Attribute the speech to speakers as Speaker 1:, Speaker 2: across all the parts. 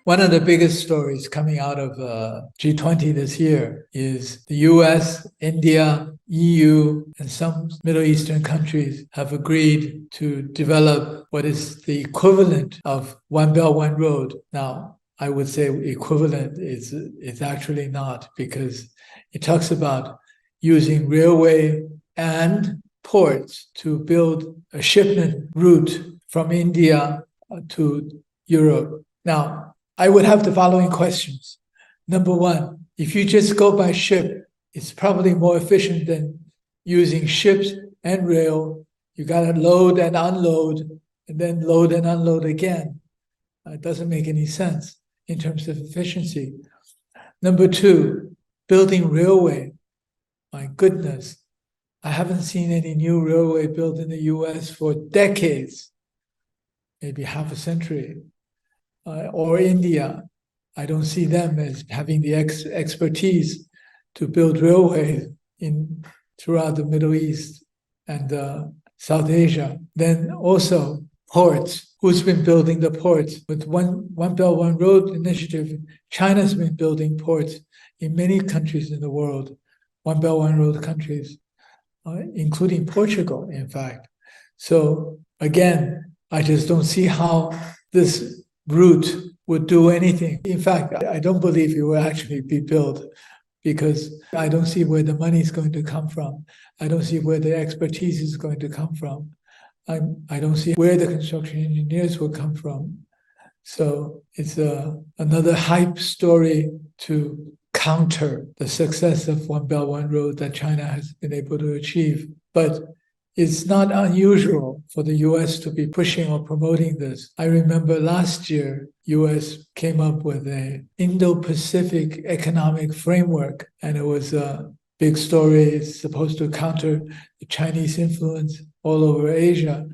Speaker 1: One of the biggest stories coming out of G20 this year is the US, India, EU, and some Middle Eastern countries have agreed to develop what is the equivalent of One Belt, One Road. Now, I would say equivalent is actually not, because it talks about using railway and ports to build a shipment route from India to Europe. Now, I would have the following questions. Number one, if you just go by ship, it's probably more efficient than using ships and rail. You got to load and unload, and then load and unload again. It doesn't make any sense in terms of efficiency. Number two, building railway. My goodness, I haven't seen any new railway built in the US for decades, maybe half a century. Or India. I don't see them as having the expertise to build railways throughout the Middle East and South Asia. Then also ports. Who's been building the ports? With One Belt, One Road initiative, China's been building ports in many countries in the world, One Belt, One Road countries, including Portugal, in fact. So again, I just don't see how this route would do anything. In fact, I don't believe it will actually be built, because I don't see where the money is going to come from. I don't see where the expertise is going to come from. I don't see where the construction engineers will come from. So it's another hype story to counter the success of One Belt, One Road that China has been able to achieve. But it's not unusual for the US to be pushing or promoting this. I remember last year, US came up with an Indo-Pacific economic framework, and it was a big story. It's supposed to counter the Chinese influence all over Asia.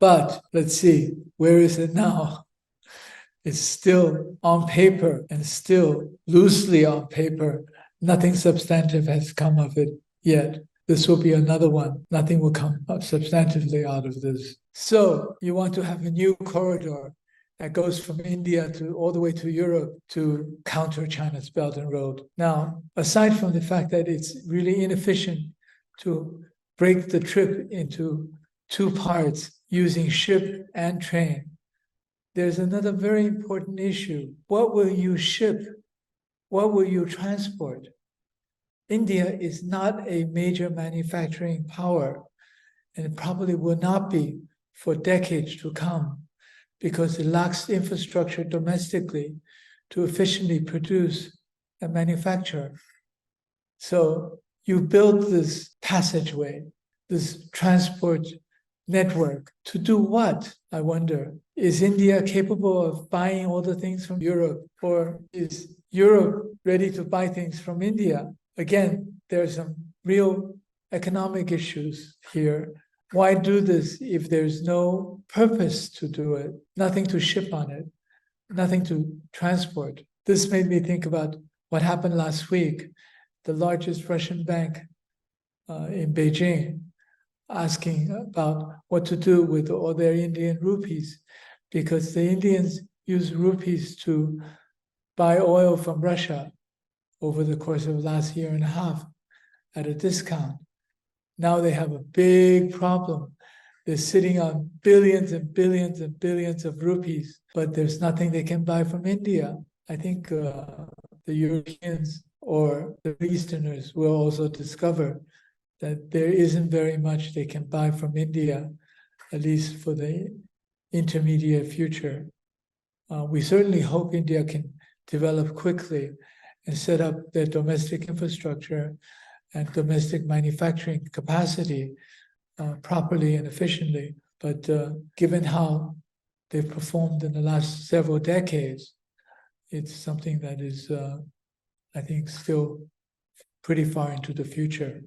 Speaker 1: But let's see, where is it now? It's still on paper, and still loosely on paper. Nothing substantive has come of it yet. This will be another one. Nothing will come up substantively out of this. So you want to have a new corridor that goes from India to all the way to Europe to counter China's Belt and Road. Now, aside from the fact that it's really inefficient to break the trip into two parts using ship and train, there's another very important issue. What will you ship? What will you transport? India is not a major manufacturing power, and it probably will not be for decades to come, because it lacks infrastructure domestically to efficiently produce and manufacture. So you build this passageway, this transport network, to do what, I wonder? Is India capable of buying all the things from Europe, or is Europe ready to buy things from India? Again, there are some real economic issues here. Why do this if there's no purpose to do it, nothing to ship on it, nothing to transport? This made me think about what happened last week. The largest Russian bank in Beijing asking about what to do with all their Indian rupees, because the Indians use rupees to buy oil from Russia over the course of the last year and a half at a discount. Now they have a big problem. They're sitting on billions and billions and billions of rupees, but there's nothing they can buy from India. I think the Europeans or the Easterners will also discover that there isn't very much they can buy from India, at least for the intermediate future. We certainly hope India can develop quickly and set up their domestic infrastructure and domestic manufacturing capacity properly and efficiently. But given how they've performed in the last several decades, it's something that is, I think, still pretty far into the future.